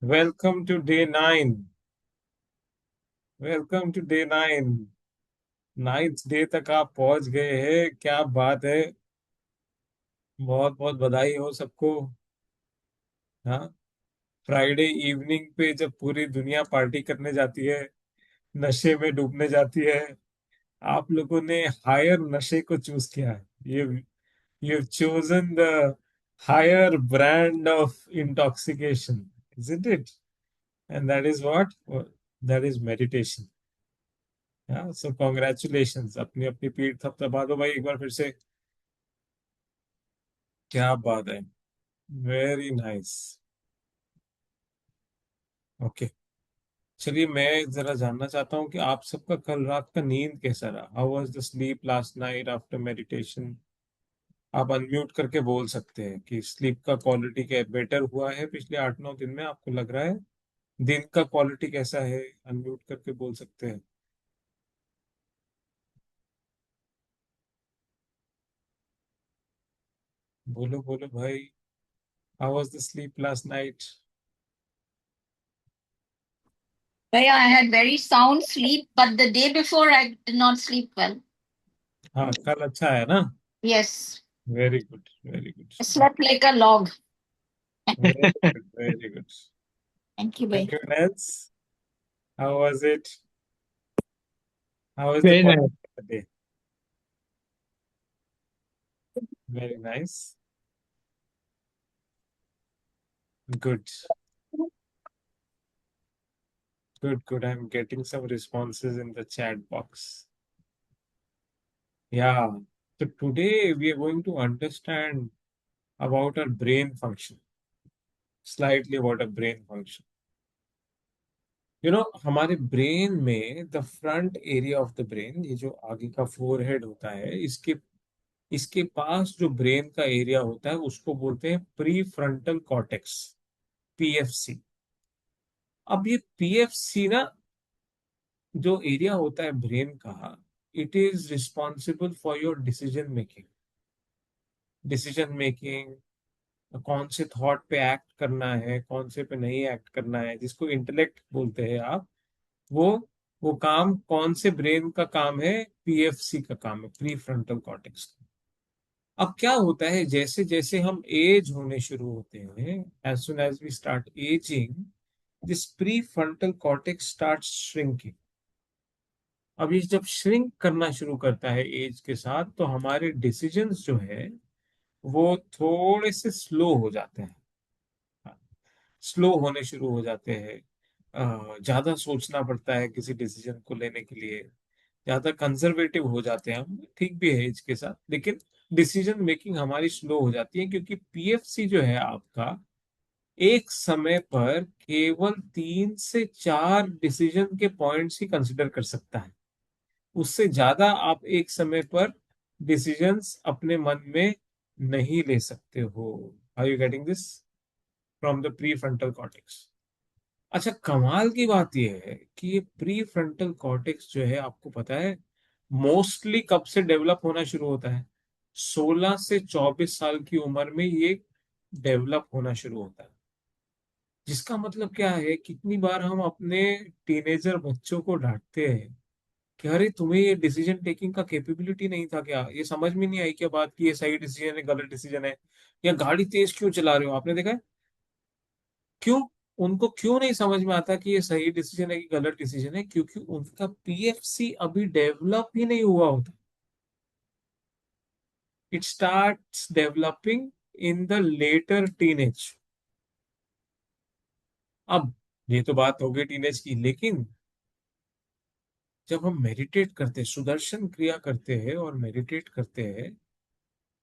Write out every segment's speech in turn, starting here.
Welcome to day 9। Welcome to day 9। Ninth day तक आप पहुंच गए हैं, क्या बात है। बहुत बहुत बधाई हो सबको। हाँ, फ्राइडे इवनिंग पे जब पूरी दुनिया पार्टी करने जाती है, नशे में डूबने जाती है, आप लोगों ने हायर नशे को चूज किया है। ये you chosen the higher brand of intoxication, isn't it? And that is what? That is meditation. हाँ, सो कॉन्ग्रेचुलेशंस। अपनी अपनी पीठ थपथपा दो भाई एक बार फिर से। क्या बात है। Very nice. ओके, चलिए मैं जरा जानना चाहता हूँ कि आप सबका कल रात का नींद कैसा रहा। How was the sleep last night after meditation. आप अनम्यूट करके बोल सकते हैं कि स्लीप का क्वालिटी क्या बेटर हुआ है पिछले 8-9 दिन में, आपको लग रहा है। दिन का क्वालिटी कैसा है, अनम्यूट करके बोल सकते हैं। बोलो बोलो भाई। How was the sleep last night. Yeah, I had very sound sleep, but the day before I did not sleep well. हाँ, कल अच्छा है ना। Yes, very good, very good. I slept like a log. Very good, very good. Thank you, bhai. Anyone else? How was it? How was the Very quality nice. of the day? Very nice. Good, good, good. I'm getting some responses in the chat box. Yeah. So today we are going to understand about our brain function, slightly about our brain function. हमारे brain में the front area of the brain, ये जो आगे का forehead होता है, इसके इसके पास जो ब्रेन का एरिया होता है उसको बोलते हैं प्री फ्रंटल कॉर्टेक्स, पीएफसी। अब ये पीएफसी ना, जो एरिया होता है ब्रेन का, it is responsible for your decision making. Decision making, कौन से थॉट पे एक्ट करना है, कौन से पे नहीं एक्ट करना है, जिसको इंटेलेक्ट बोलते हैं आप, वो वो काम कौन से ब्रेन का काम है, पीएफसी का काम है, प्री फ्रंटल कॉर्टेक्स। अब क्या होता है, जैसे जैसे हम एज होने शुरू होते हैं, as soon as we start ageing, this pre frontal cortex start shrinking. अब ये जब श्रिंक करना शुरू करता है एज के साथ, तो हमारे डिसीजंस जो है वो थोड़े से स्लो हो जाते हैं। स्लो होने शुरू हो जाते हैं। ज्यादा सोचना पड़ता है किसी डिसीजन को लेने के लिए। ज्यादा कंजर्वेटिव हो जाते हैं हम, ठीक भी है एज के साथ, लेकिन डिसीजन मेकिंग हमारी स्लो हो जाती है, क्योंकि पीएफसी जो है आपका, एक समय पर केवल 3 से 4 डिसीजन के पॉइंट्स ही कंसिडर कर सकता है। उससे ज्यादा आप एक समय पर डिसीजंस अपने मन में नहीं ले सकते हो। Are you getting this from the pre frontal cortex. अच्छा, कमाल की बात यह है कि ये प्री फ्रंटल कॉर्टेक्स जो है, आपको पता है मोस्टली कब से डेवलप होना शुरू होता है। 16 से 24 साल की उम्र में ये डेवलप होना शुरू होता है। जिसका मतलब क्या है, कितनी बार हम अपने टीनेजर बच्चों को डांटते हैं कि अरे तुम्हें ये डिसीजन टेकिंग का कैपेबिलिटी नहीं था क्या, ये समझ में नहीं आई क्या बात कि ये सही डिसीजन है गलत डिसीजन है, या गाड़ी तेज क्यों चला रहे हो, आपने देखा है। क्यों? उनको क्यों नहीं समझ में आता कि ये सही डिसीजन है कि गलत डिसीजन है? क्योंकि उनका पीएफसी अभी डेवलप ही नहीं हुआ होता। It starts developing in the later teenage. अब ये तो बात हो गई टीनेज की, लेकिन जब हम मेडिटेट करते हैं, सुदर्शन क्रिया करते हैं और मेडिटेट करते हैं,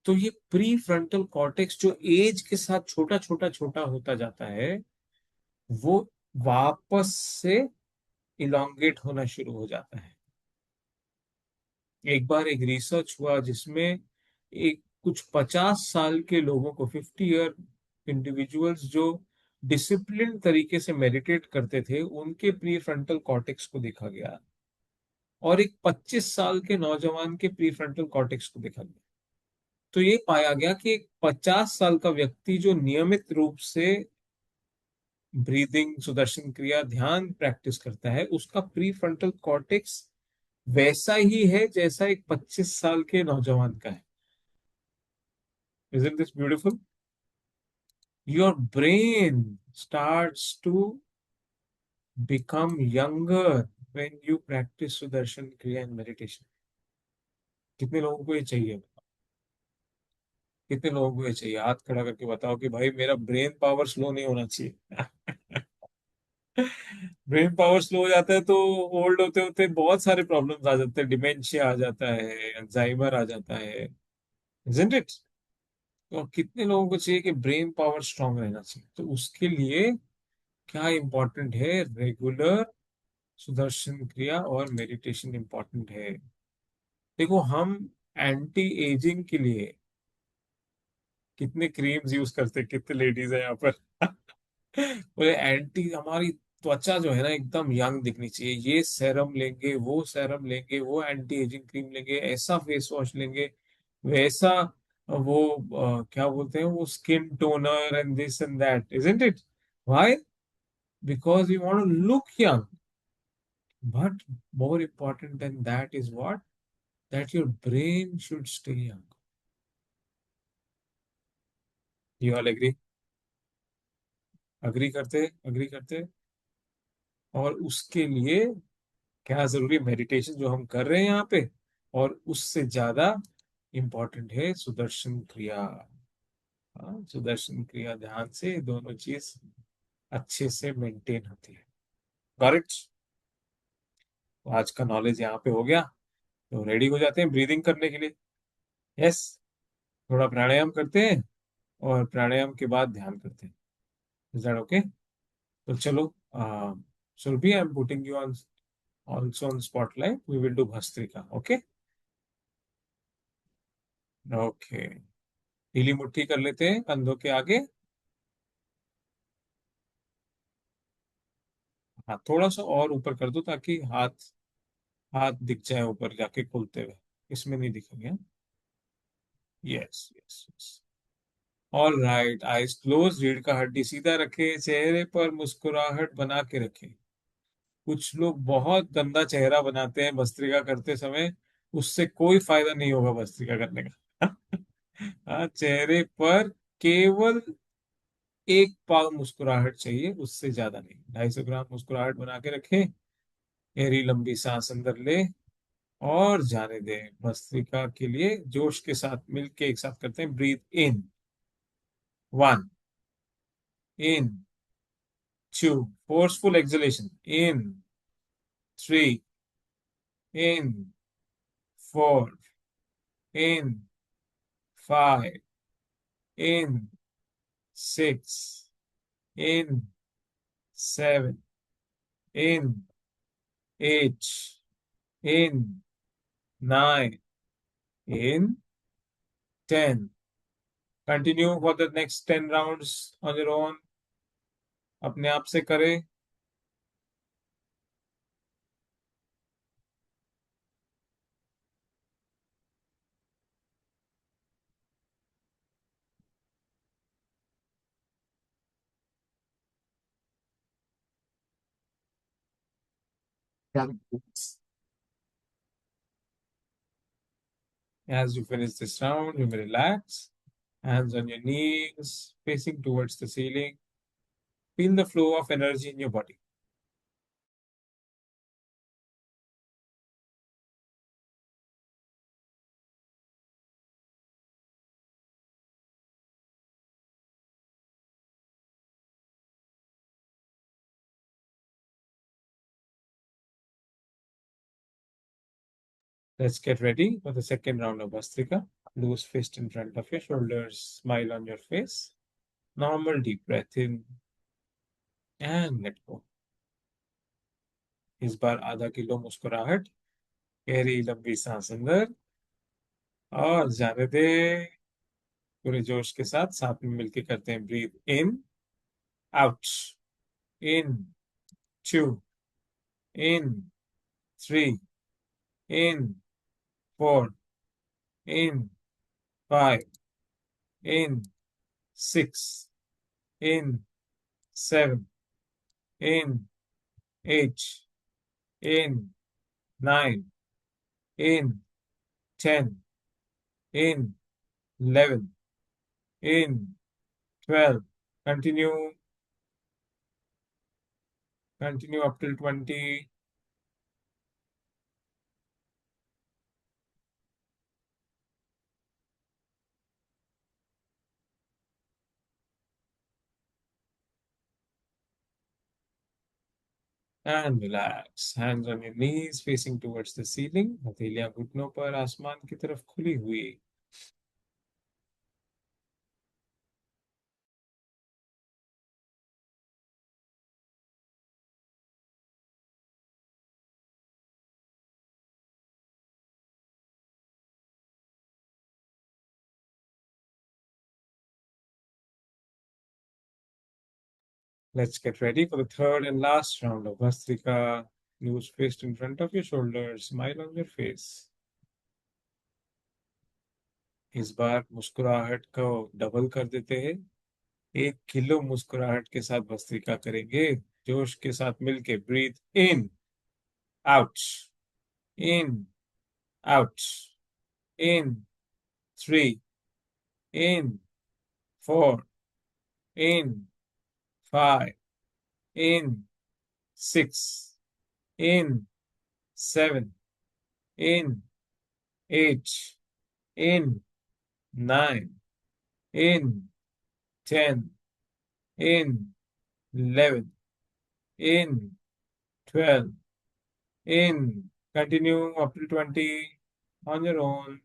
तो ये प्री फ्रंटल कॉर्टेक्स जो एज के साथ छोटा छोटा छोटा होता जाता है, वो वापस से इलोंगेट होना शुरू हो जाता है। एक बार एक रिसर्च हुआ जिसमें एक कुछ 50 साल के लोगों को, 50 ईयर इंडिविजुअल्स जो डिसिप्लिन तरीके से मेडिटेट करते थे, उनके प्री फ्रंटल कॉर्टेक्स को देखा गया, और एक 25 साल के नौजवान के प्री फ्रंटल कॉर्टेक्स को देखा गया। तो ये पाया गया कि एक 50 साल का व्यक्ति जो नियमित रूप से ब्रीदिंग सुदर्शन क्रिया ध्यान प्रैक्टिस करता है, उसका प्री फ्रंटल कॉर्टेक्स वैसा ही है जैसा एक 25 साल के नौजवान का है. Isn't this beautiful? Your brain starts to become younger when you practice Sudarshan Kriya and meditation. कितने लोगों को ये चाहिए? कितने लोगों को ये चाहिए? हाथ खड़ा करके बताओ कि भाई मेरा ब्रेन पावर स्लो नहीं होना चाहिए. ब्रेन पावर स्लो हो जाता है तो ओल्ड होते होते बहुत सारे प्रॉब्लम्स आ जाते हैं. डिमेंशिया आ जाता है, अल्जाइमर आ जाता है. Isn't it? तो कितने लोगों को चाहिए कि ब्रेन पावर स्ट्रांग रहना चाहिए? तो उसके लिए क्या इंपॉर्टेंट है? रेगुलर सुदर्शन क्रिया और मेडिटेशन इंपॉर्टेंट है. देखो, हम एंटी एजिंग के लिए कितने क्रीम्स यूज करते हैं, कितने लेडीज है यहाँ पर. बोले एंटी, हमारी त्वचा जो है ना एकदम यंग दिखनी चाहिए, ये सेरम लेंगे, वो सेरम लेंगे, वो एंटी एजिंग क्रीम लेंगे, ऐसा फेस वॉश लेंगे, वैसा वो क्या बोलते हैं वो skin toner and this and that. Isn't it? Why? Because we want to look young. But more important than that is what? That your brain should stay young. You all agree? Agree करते. और उसके लिए क्या जरूरी? Meditation जो हम कर रहे हैं यहाँ पे, और उससे ज्यादा इंपॉर्टेंट है सुदर्शन क्रिया. हाँ, सुदर्शन क्रिया ध्यान से दोनों चीज अच्छे से मेंटेन होती है. करेक्ट. तो आज का नॉलेज यहाँ पे हो गया. तो रेडी हो जाते हैं ब्रीदिंग करने के लिए. यस. थोड़ा प्राणायाम करते हैं और प्राणायाम के बाद ध्यान करते हैं. Is that okay? तो चलो, Surabhi, I am putting you on also on spotlight. We will do bhastrika. Okay. Okay. ढीली मुट्ठी कर लेते हैं कंधों के आगे. हाँ, थोड़ा सा और ऊपर कर दो ताकि हाथ हाथ दिख जाए ऊपर जाके खुलते हुए. इसमें नहीं दिखेंगे. Yes yes yes. All right. Eyes close. रीढ़ का हड्डी सीधा रखे. चेहरे पर मुस्कुराहट बना के रखे. कुछ लोग बहुत गंदा चेहरा बनाते हैं भस्त्रिका करते समय. उससे कोई फायदा नहीं होगा भस्त्रिका करने का. हाँ, चेहरे पर केवल एक पाव मुस्कुराहट चाहिए, उससे ज्यादा नहीं. 250 ग्राम मुस्कुराहट बना के रखें. गहरी लंबी सांस अंदर ले और जाने दें. भस्त्रिका के लिए जोश के साथ मिलके एक साथ करते हैं. Breathe in. 1. In. 2. Forceful exhalation. In. 3. In. 4. In. 5. In. 6. In. 7. In. 8. In. 9. In. 10. Continue for the next 10 rounds on your own. अपने आप से करें. As you finish this round, you may relax. Hands on your knees, facing towards the ceiling. Feel the flow of energy in your body. Let's get ready for the second round of Bhastrika. Loose fist in front of your shoulders, smile on your face. Normal deep breath in and let go. इस बार आधा kilo मुस्कुराहट. गहरी लंबी सांस अंदर और जाने दे. पूरे जोश के साथ साथ में मिलके करते हैं. Breathe in. Out. In. 2. In. 3. In. 4. In. 5. In. 6. In. 7. in 8, in 9, in 10, in 11, in 12. Continue up till 20. And relax. Hands on your knees facing towards the ceiling. हथेलियां घुटनों पर आसमान की तरफ खुली हुई. Let's get ready for the third and last round of Bhastrika. Nose placed in front of your shoulders. Smile on your face. इस बार मुस्कुराहट को डबल कर देते हैं. 1 किलो मुस्कुराहट के साथ भस्त्रिका करेंगे. जोश के साथ मिलके breathe in, out, in, out, in, 3, in, 4, in, 5, in, 6, in, 7, in, 8, in, 9, in, 10, in, 11, in, 12, in. Continue up to 20 on your own.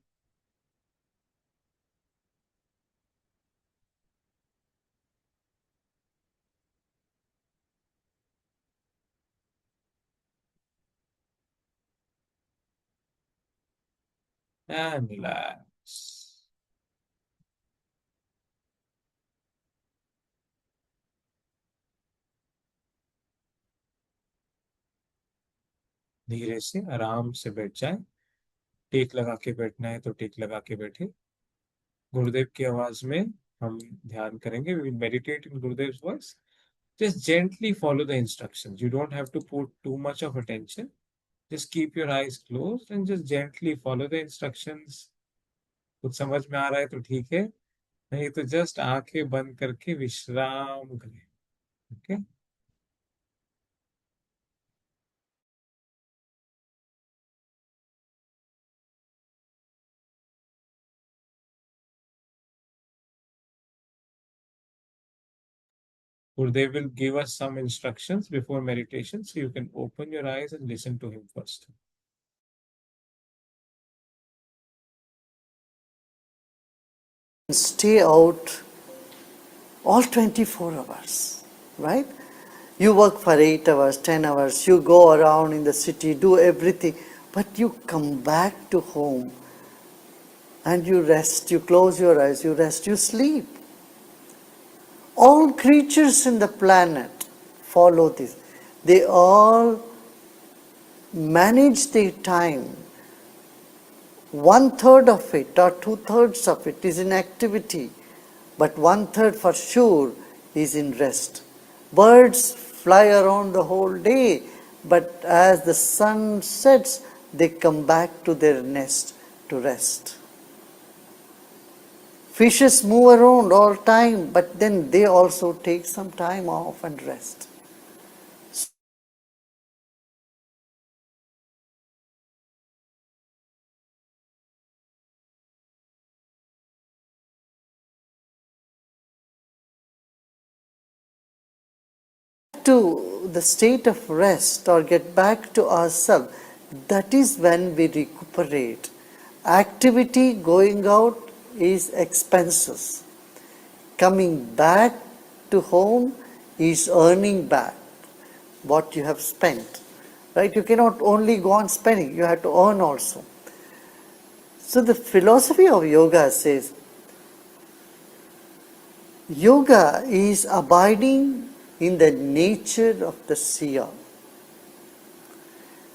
And relax. धीरे से आराम से बैठ जाए. टेक लगा के बैठना है तो टेक लगा के बैठे. गुरुदेव की आवाज में हम ध्यान करेंगे. We will meditate in Gurudev's voice. Just gently follow the instructions. You don't have to put too much of attention. Just keep your eyes closed and just gently follow the instructions. कुछ समझ में आ रहा है तो ठीक है, नहीं तो जस्ट आंखें बंद करके विश्राम करें. Okay. Gurudev will give us some instructions before meditation, so you can open your eyes and listen to him first. Stay out all 24 hours, right? You work for 8 hours, 10 hours, you go around in the city, do everything, but you come back to home and you rest, you close your eyes, you rest, you sleep. All creatures in the planet follow this. They all manage their time. 1/3 of it or 2/3 of it is in activity, but 1/3 for sure is in rest. Birds fly around the whole day, but as the sun sets, they come back to their nest to rest. Fishes move around all time, but then they also take some time off and rest. To the state of rest or get back to ourselves, that is when we recuperate. Activity going out is expenses. Coming back to home is earning back what you have spent. Right? You cannot only go on spending, you have to earn also. So the philosophy of yoga says, yoga is abiding in the nature of the seer.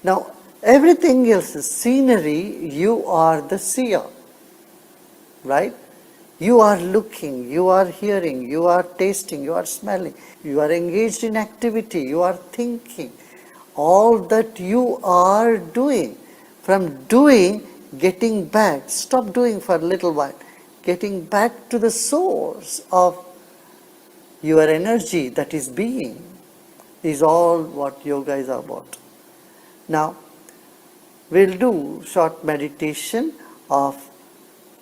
Now, everything else is scenery, you are the seer. Right? You are looking, you are hearing, you are tasting, you are smelling, you are engaged in activity, you are thinking. All that you are doing. From doing, getting back, stop doing for a little while, getting back to the source of your energy, that is being, is all what yoga is about. Now, we'll do short meditation of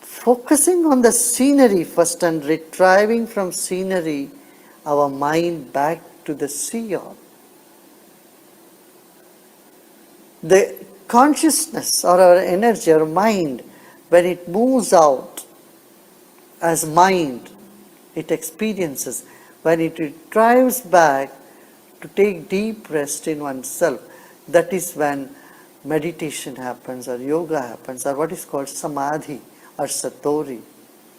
focusing on the scenery first and retrieving from scenery our mind back to the seer. The consciousness or our energy or mind, when it moves out as mind, it experiences. When it retrieves back to take deep rest in oneself, that is when meditation happens or yoga happens or what is called samadhi और सतोरी।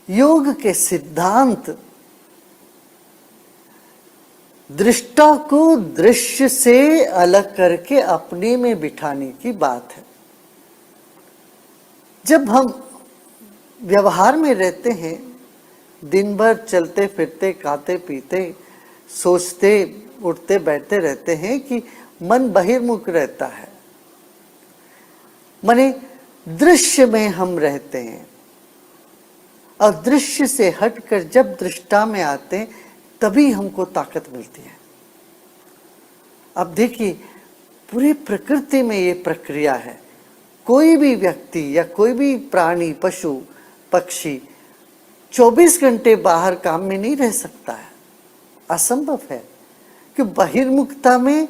योग के सिद्धांत दृष्टा को दृश्य से अलग करके अपने में बिठाने की बात है। जब हम व्यवहार में रहते हैं, दिन भर चलते फिरते खाते पीते सोचते उठते बैठते रहते हैं कि मन बहिर्मुख रहता है, माने दृश्य में हम रहते हैं और दृश्य से हटकर जब दृष्टा में आते हैं तभी हमको ताकत मिलती है। अब देखिए, पूरी प्रकृति में ये प्रक्रिया है। कोई भी व्यक्ति या कोई भी प्राणी पशु पक्षी 24 घंटे बाहर काम में नहीं रह सकता है, असंभव है, कि बहिर्मुखता में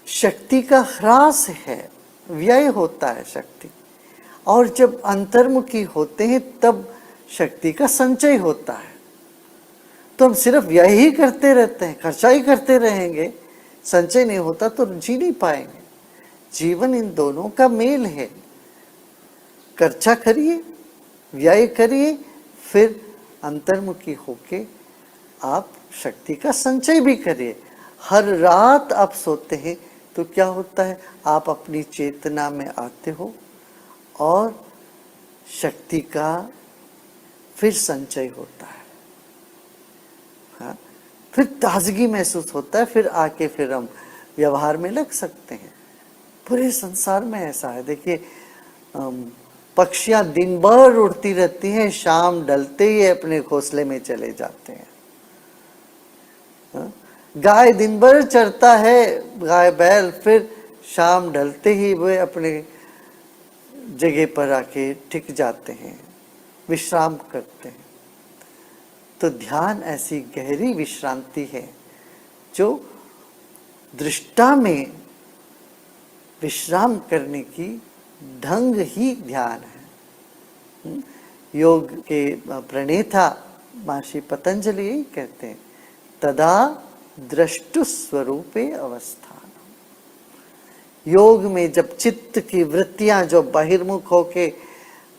शक्ति का ह्रास है, व्यय होता है शक्ति, और जब अंतर्मुखी होते हैं तब शक्ति का संचय होता है। तो हम सिर्फ यही करते रहते हैं, खर्चा ही करते रहेंगे, संचय नहीं होता तो जी नहीं पाएंगे। जीवन इन दोनों का मेल है। खर्चा करिए, व्यय करिए, फिर अंतर्मुखी होके आप शक्ति का संचय भी करिए। हर रात आप सोते हैं तो क्या होता है, आप अपनी चेतना में आते हो और शक्ति का फिर संचय होता है। हाँ, फिर ताजगी महसूस होता है, फिर आके फिर हम व्यवहार में लग सकते हैं। पूरे संसार में ऐसा है। देखिए, पक्षियां दिन भर उड़ती रहती हैं, शाम ढलते ही अपने घोंसले में चले जाते हैं। हाँ? गाय दिन भर चरता है, गाय बैल, फिर शाम ढलते ही वे अपने जगह पर आके टिक जाते हैं, विश्राम करते हैं। तो ध्यान ऐसी गहरी विश्रांति है जो दृष्टा में विश्राम करने की ढंग ही ध्यान है। योग के प्रणेता महर्षि पतंजलि यही कहते हैं, तदा द्रष्टु स्वरूपे अवस्थान। योग में जब चित्त की वृत्तियां जो बहिर्मुख होके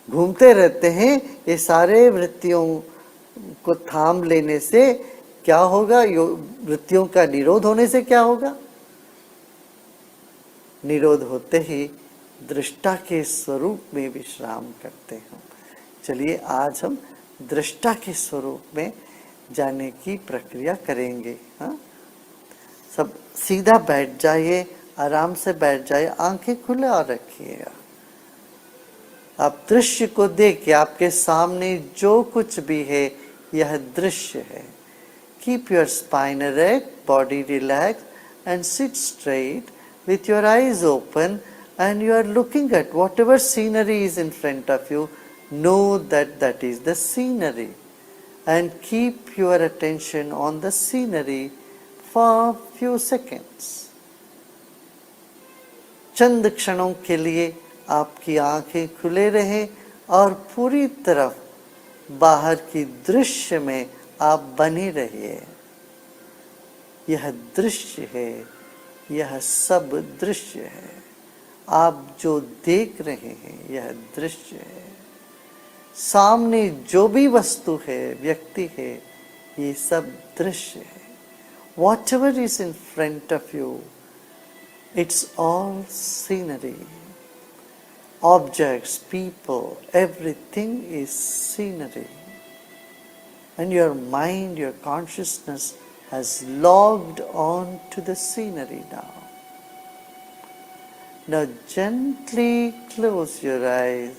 घूमते रहते हैं, ये सारे वृत्तियों को थाम लेने से क्या होगा, वृत्तियों का निरोध होने से क्या होगा, निरोध होते ही दृष्टा के स्वरूप में विश्राम करते हैं। चलिए आज हम दृष्टा के स्वरूप में जाने की प्रक्रिया करेंगे। हाँ, सब सीधा बैठ जाइए, आराम से बैठ जाइए, आंखें खुले और रखिएगा। आप दृश्य को देखिए, आपके सामने जो कुछ भी है यह दृश्य है। Keep your spine erect, body relax and sit straight with your eyes open, and you are looking at whatever scenery is in front of you. Know that that is the scenery and keep your attention on the scenery for few seconds. चंद क्षणों के लिए आपकी आंखें खुले रहें और पूरी तरफ बाहर की दृश्य में आप बने रहिए। यह दृश्य है, यह सब दृश्य है। आप जो देख रहे हैं यह दृश्य है। सामने जो भी वस्तु है, व्यक्ति है, ये सब दृश्य है। Whatever is in front of you, it's all scenery. Objects, people, everything is scenery. and your mind, your consciousness has logged on to the scenery now. Now gently close your eyes.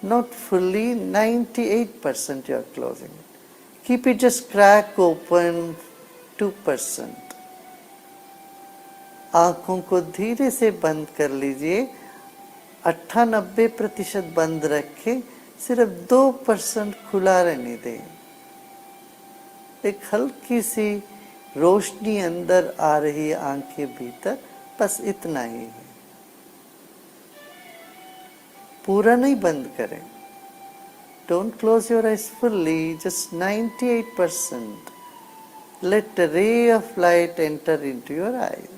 Not fully, 98% you are closing it. Keep it just crack open 2%. आंखों को धीरे से बंद कर लीजिए, 98% बंद रखें, सिर्फ 2% खुला रहने दें। एक हल्की सी रोशनी अंदर आ रही है आंख के भीतर, बस इतना ही है, पूरा नहीं बंद करें। Don't close your eyes fully, just 98%. Let a ray of light enter into your eyes.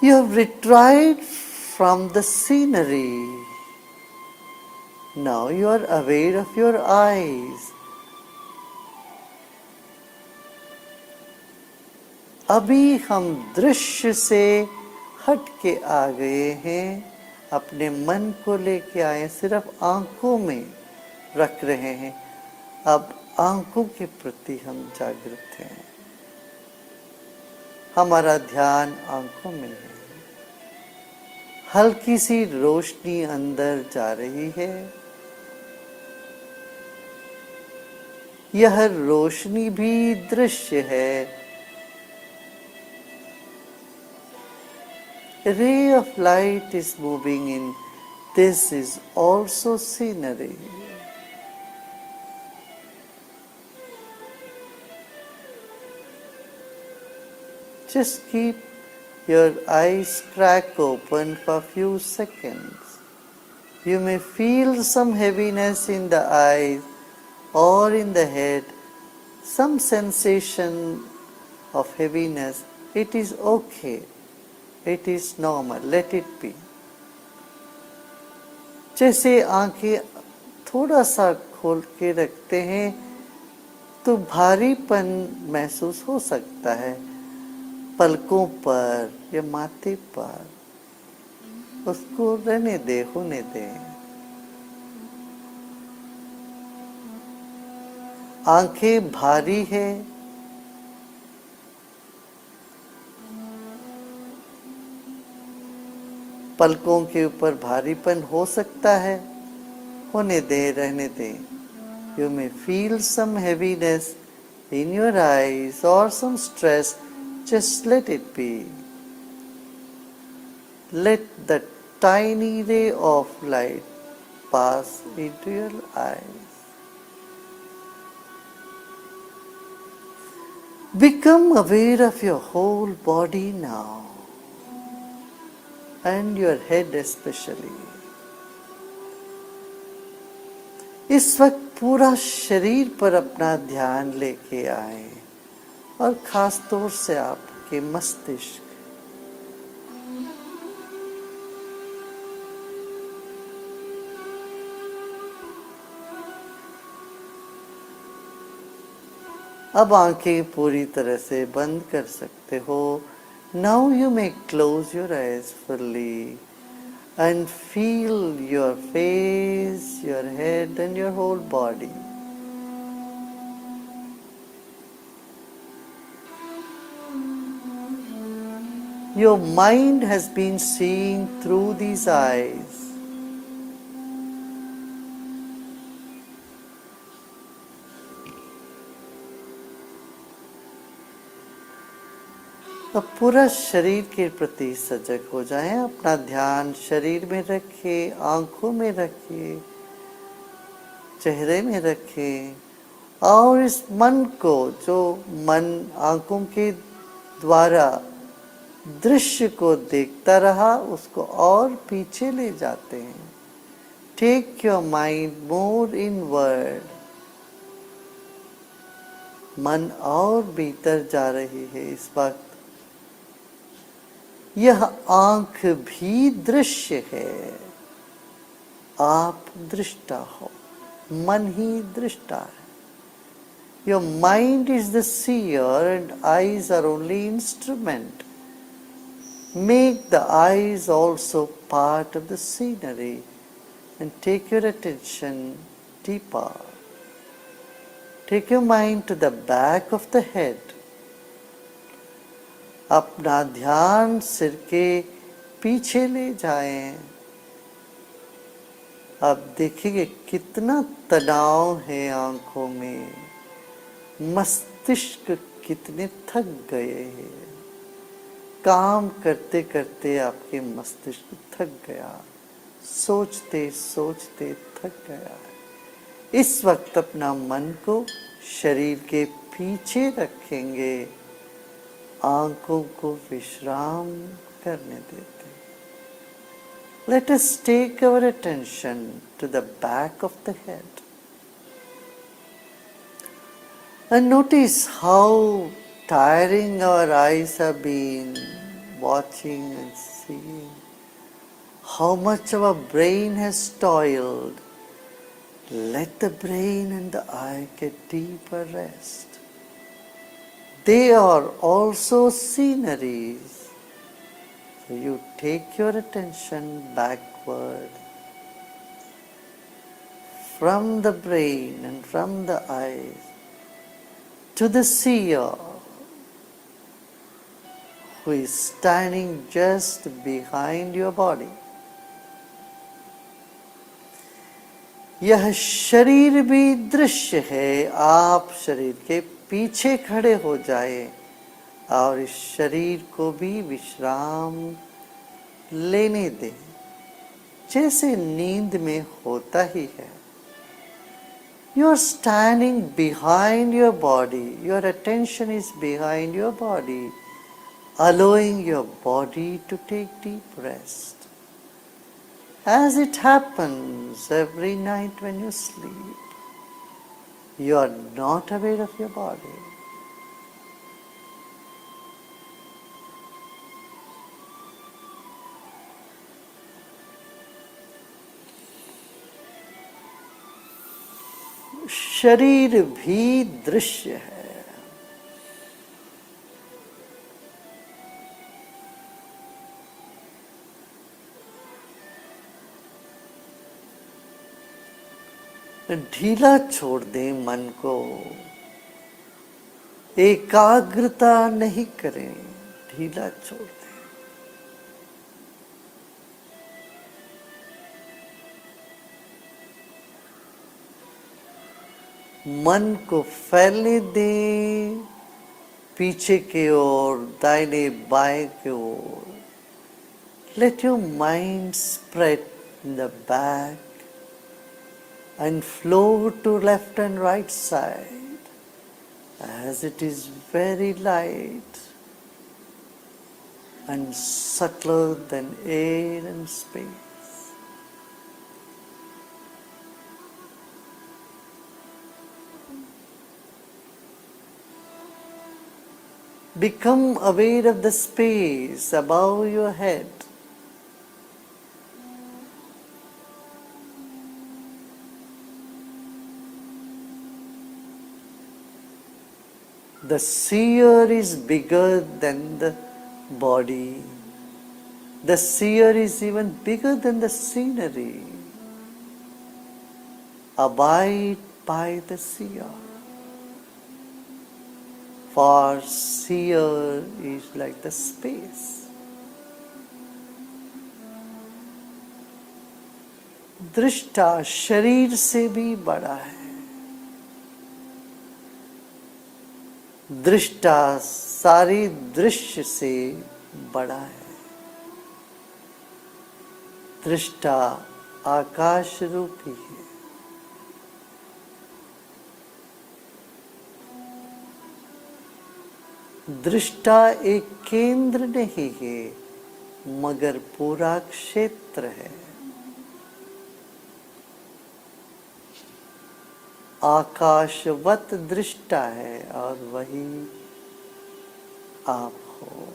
You have retrieved from the scenery. Now you are aware of your eyes. अभी हम दृश्य से हट के आ गए हैं, अपने मन को लेके आए, सिर्फ आंखों में रख रहे हैं। अब आंखों के प्रति हम जागृत हैं, हमारा ध्यान आंखों में है। हल्की सी रोशनी अंदर जा रही है, यह रोशनी भी दृश्य है। A ray of light is moving in. This is also scenery. Just keep your eyes crack open for a few seconds. You may feel some heaviness in the eyes or in the head, some sensation of heaviness. It is okay. It is normal. Let it be. जैसे आंखें थोड़ा सा खोल के रखते हैं तो भारीपन महसूस हो सकता है पलकों पर या माथे पर, उसको रहने दे, होने दे। आंखें भारी है, पलकों के ऊपर भारीपन हो सकता है, होने दे, रहने दे। You may feel some heaviness in your eyes or some stress, just let it be. Let the tiny ray of light pass into your eyes. Become aware of your whole body now, and your head especially. इस वक्त पूरा शरीर पर अपना ध्यान लेके आए और खास तौर से आपके मस्तिष्क। अब आंखें पूरी तरह से बंद कर सकते हो। Now you may close your eyes fully and feel your face, your head and your whole body. Your mind has been seeing through these eyes. अब पूरा शरीर के प्रति सजग हो जाएं, अपना ध्यान शरीर में रखें, आंखों में रखें, चेहरे में रखें और इस मन को, जो मन आंखों के द्वारा दृश्य को देखता रहा, उसको और पीछे ले जाते हैं। Take your mind more inward. मन और भीतर जा रही है इस वक्त। यह आंख भी दृश्य है, आप दृष्टा हो, मन ही दृष्टा है। Your mind is the seer and eyes are only instrument. Make the eyes also part of the scenery. and take your attention deeper. Take your mind to the back of the head. अपना ध्यान सिर के पीछे ले जाएं। अब देखिए कितना तनाव है आंखों में, मस्तिष्क कितने थक गए हैं। काम करते करते आपके मस्तिष्क थक गया, सोचते सोचते थक गया। इस वक्त अपना मन को शरीर के पीछे रखेंगे, आंखों को विश्राम करने देते। Let us take our attention to the back of the head and notice how tiring our eyes have been watching and seeing, how much our brain has toiled. Let the brain and the eye get deeper rest. They are also sceneries. So you take your attention backward from the brain and from the eyes to the seer who is standing just behind your body. यह शरीर भी दृश्य है। आप शरीर के पीछे खड़े हो जाए और इस शरीर को भी विश्राम लेने दें, जैसे नींद में होता ही है। You are standing behind your body. Your attention is behind your body, allowing your body to take deep rest. As it happens every night when you sleep, you are not aware of your body. शरीर भी दृश्य है। ढीला छोड़ दें मन को, एकाग्रता नहीं करें, ढीला छोड़ दें। मन को फैलने दें पीछे की ओर, दाहिने बाएं की ओर। Let your mind spread in the back and flow to left and right side as it is very light and subtler than air and space. Become aware of the space above your head. The seer is bigger than the body. The seer is even bigger than the scenery. Abide by the seer. For seer is like the space. दृष्टा शरीर से भी बड़ा है। दृष्टा सारी दृश्य से बड़ा है। दृष्टा आकाश रूपी है। दृष्टा एक केंद्र नहीं है, मगर पूरा क्षेत्र है। आकाशवत दृष्टा है और वही आप हो।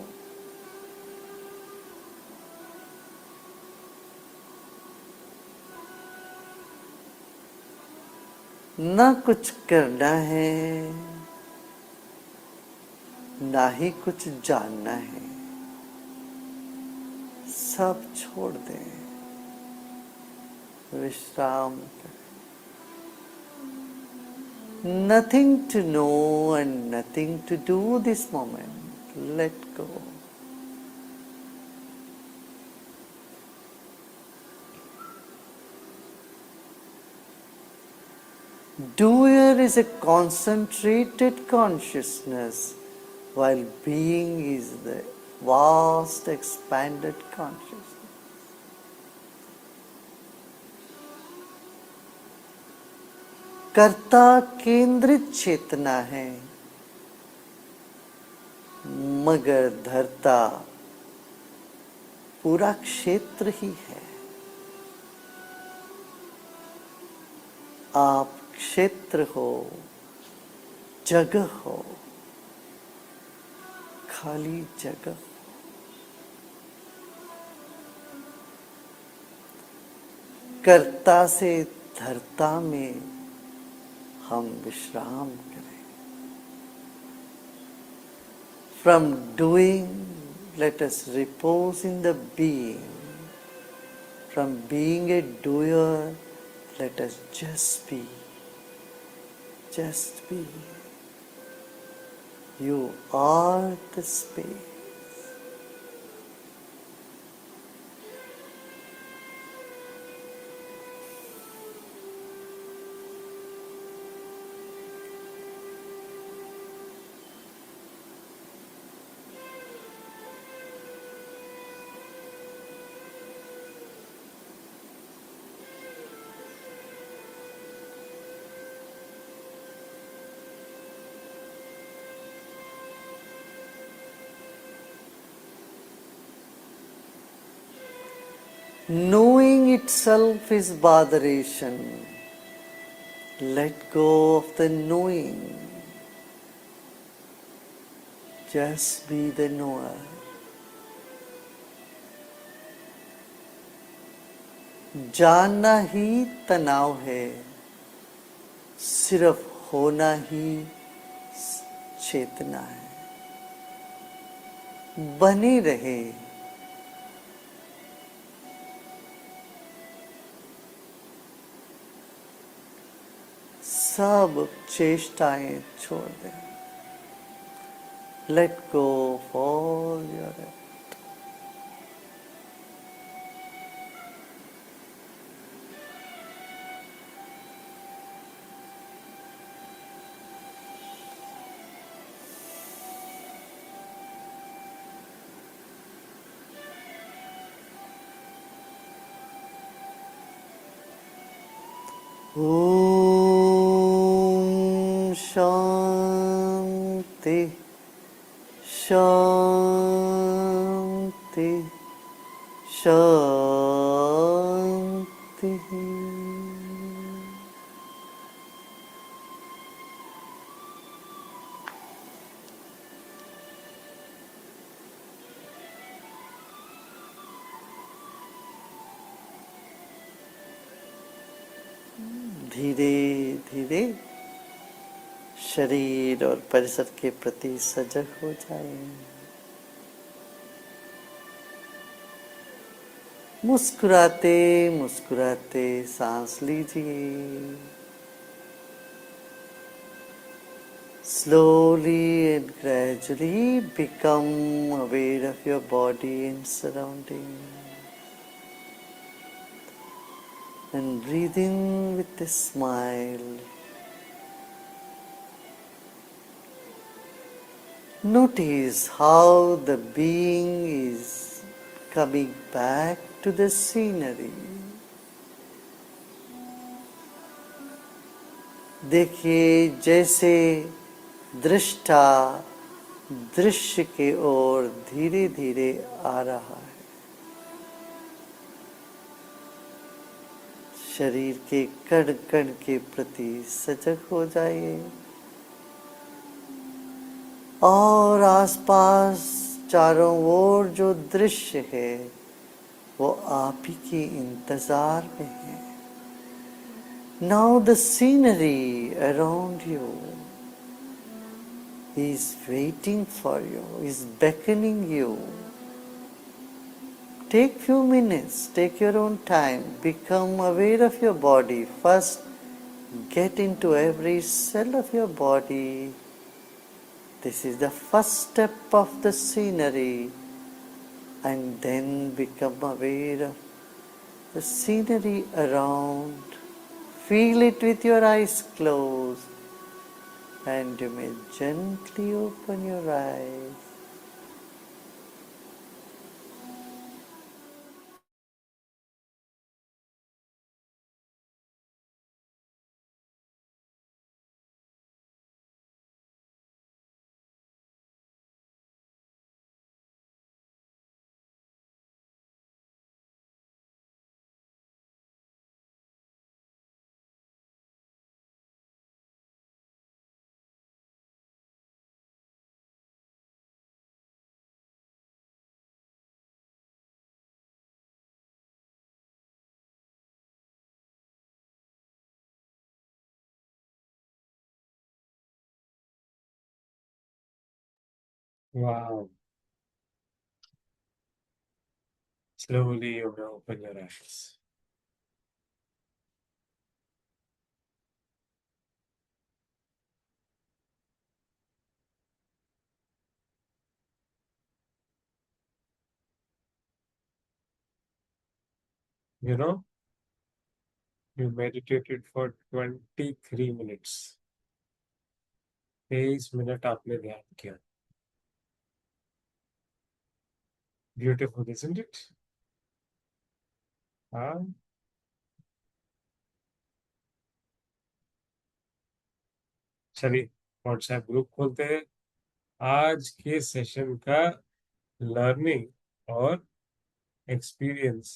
न कुछ करना है, ना ही कुछ जानना है। सब छोड़ दें। विश्राम करें. Nothing to know and nothing to do this moment. Let go. Doer is a concentrated consciousness, while being is the vast expanded consciousness. कर्ता केंद्रित चेतना है, मगर धरता पूरा क्षेत्र ही है. आप क्षेत्र हो, जगह हो, खाली जगह. कर्ता से धरता में हम विश्राम करें. From doing, let us repose in the being. From being a doer, let us just be. Just be. You are the space. Knowing itself is botheration. Let go of the knowing. Just be the knower. जानना ही तनाव है, सिर्फ होना ही चेतना है. बने रहे. सब चेष्टाएं छोड़ दें. Let go of all your effort. Om Shanti Shanti Shanti. धीरे धीरे शरीर और परिसर के प्रति सजग हो जाएं. मुस्कुराते मुस्कुराते सांस लीजिए. Slowly and gradually become aware of your body and surroundings. And breathe in with a smile. Notice how the being is coming back to the scenery. देखिए जैसे दृष्टा दृश्य के ओर धीरे धीरे आ रहा है. शरीर के कण कण के प्रति सजग हो जाइए. और आसपास चारों ओर जो दृश्य है वो आप ही के इंतजार में है. Now the scenery around you is waiting for you, is beckoning you. Take few minutes, take your own time, become aware of your body. First, get into every cell of your body. This is the first step of the scenery, and then become aware of the scenery around. Feel it with your eyes closed, and you may gently open your eyes. Wow. Slowly you may open your eyes. You know, you meditated for 23 minutes. 23 minute आपने ध्यान किया. Beautiful, isn't it? हाँ. चलिए WhatsApp group खोलते हैं. आज के session का लर्निंग और एक्सपीरियंस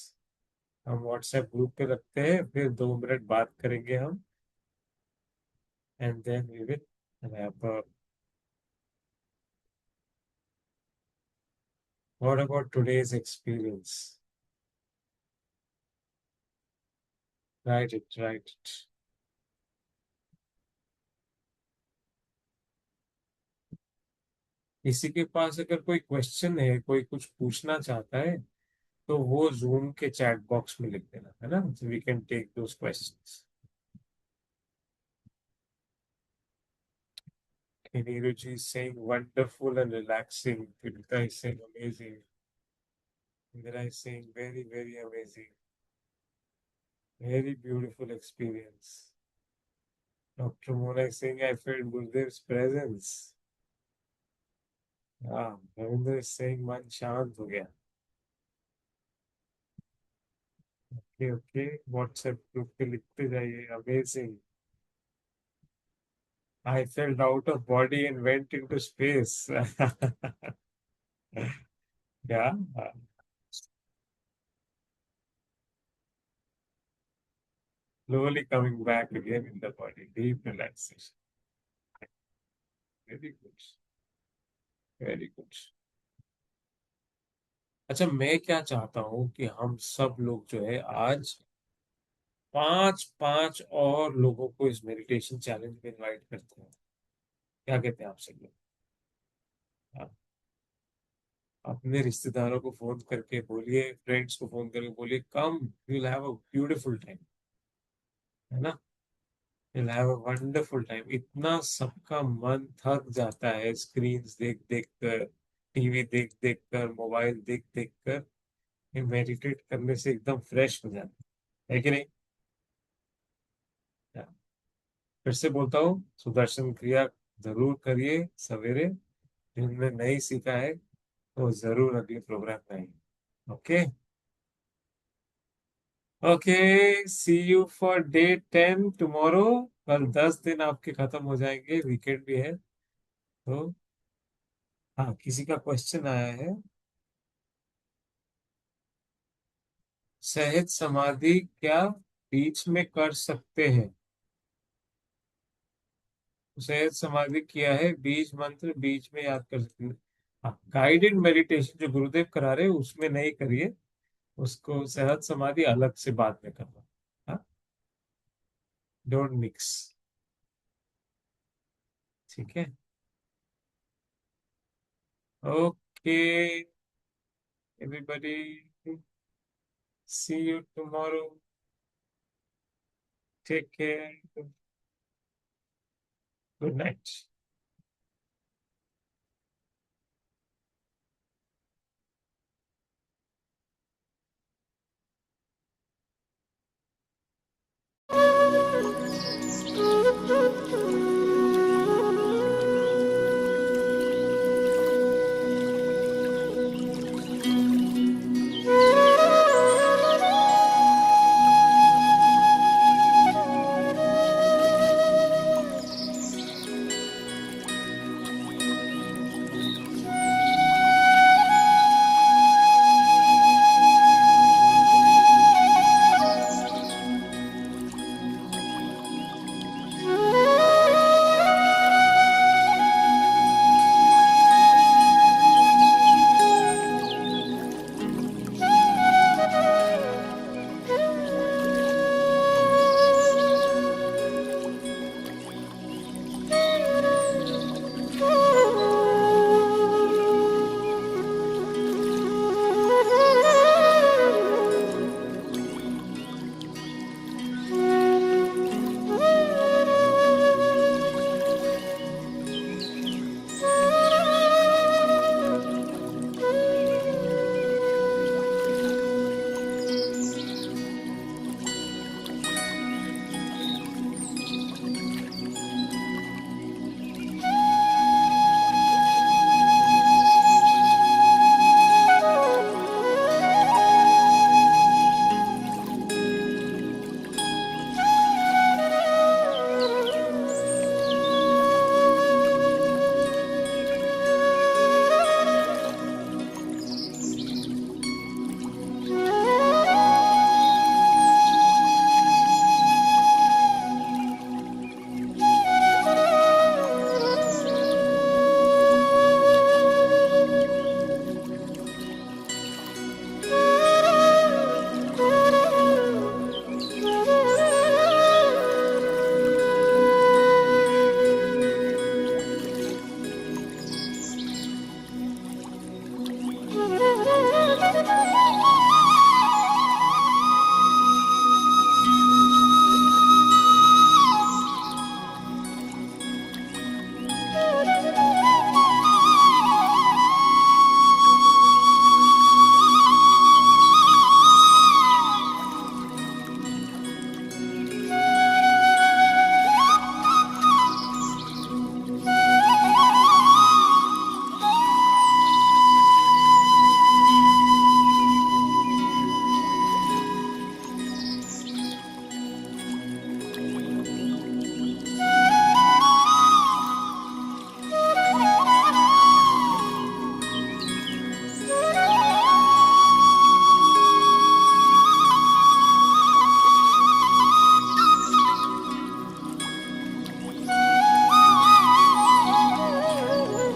हम व्हाट्सएप ग्रुप पे रखते हैं. फिर 2 मिनट बात करेंगे हम. And then we will wrap up. What about today's experience? Write it, write it. किसी के पास अगर कोई क्वेश्चन है, कोई कुछ पूछना चाहता है, तो वो जूम के चैट बॉक्स में लिख देना, है ना. We can take those questions. Niruji is saying wonderful and relaxing. Pipita is saying amazing. Indira is saying very, very amazing. Very beautiful experience. Dr. Mona is saying I felt Gurudev's presence. Ah, Ravinder is saying मन शांत हो गया. Okay, okay. WhatsApp group पे लिखते जाइए. Amazing. I felt out of body and went into space. Yeah. Slowly coming back again in the body. Deep relaxation. Very good. Very good. अच्छा, मैं क्या चाहता हूँ कि हम सब लोग जो है आज 5-5 और लोगों को इस मेडिटेशन चैलेंज में इनवाइट करते हैं. क्या कहते हैं आप सब लोग? हाँ, अपने रिश्तेदारों को फोन करके बोलिए, फ्रेंड्स को फोन करके बोलिए, come, you will have a beautiful time. है ना. You will have a wonderful time. इतना सबका मन थक जाता है स्क्रीन्स देख देख कर, टीवी देख देख कर, मोबाइल देख देख कर. ये मेडिटेट करने से एकदम फ्रेश हो जाता है कि नहीं? फिर से बोलता हूँ, सुदर्शन क्रिया जरूर करिए सवेरे. जिनने नहीं सीखा है तो जरूर अगले प्रोग्राम में आइए. Okay. Okay, see you for day 10 tomorrow. कल 10 दिन आपके खत्म हो जाएंगे, वीकेंड भी है तो. हाँ, किसी का क्वेश्चन आया है. सहज समाधि क्या बीच में कर सकते हैं? सहज समाधि किया है, बीज मंत्र बीच में याद कर सकते हैं. हाँ, गाइडेड मेडिटेशन जो गुरुदेव करा रहे हैं उसमें नहीं करिए. उसको सहज समाधि अलग से बाद में करना. हाँ, डोंट मिक्स. ठीक है. Okay everybody. See you tomorrow. Take care. Good night.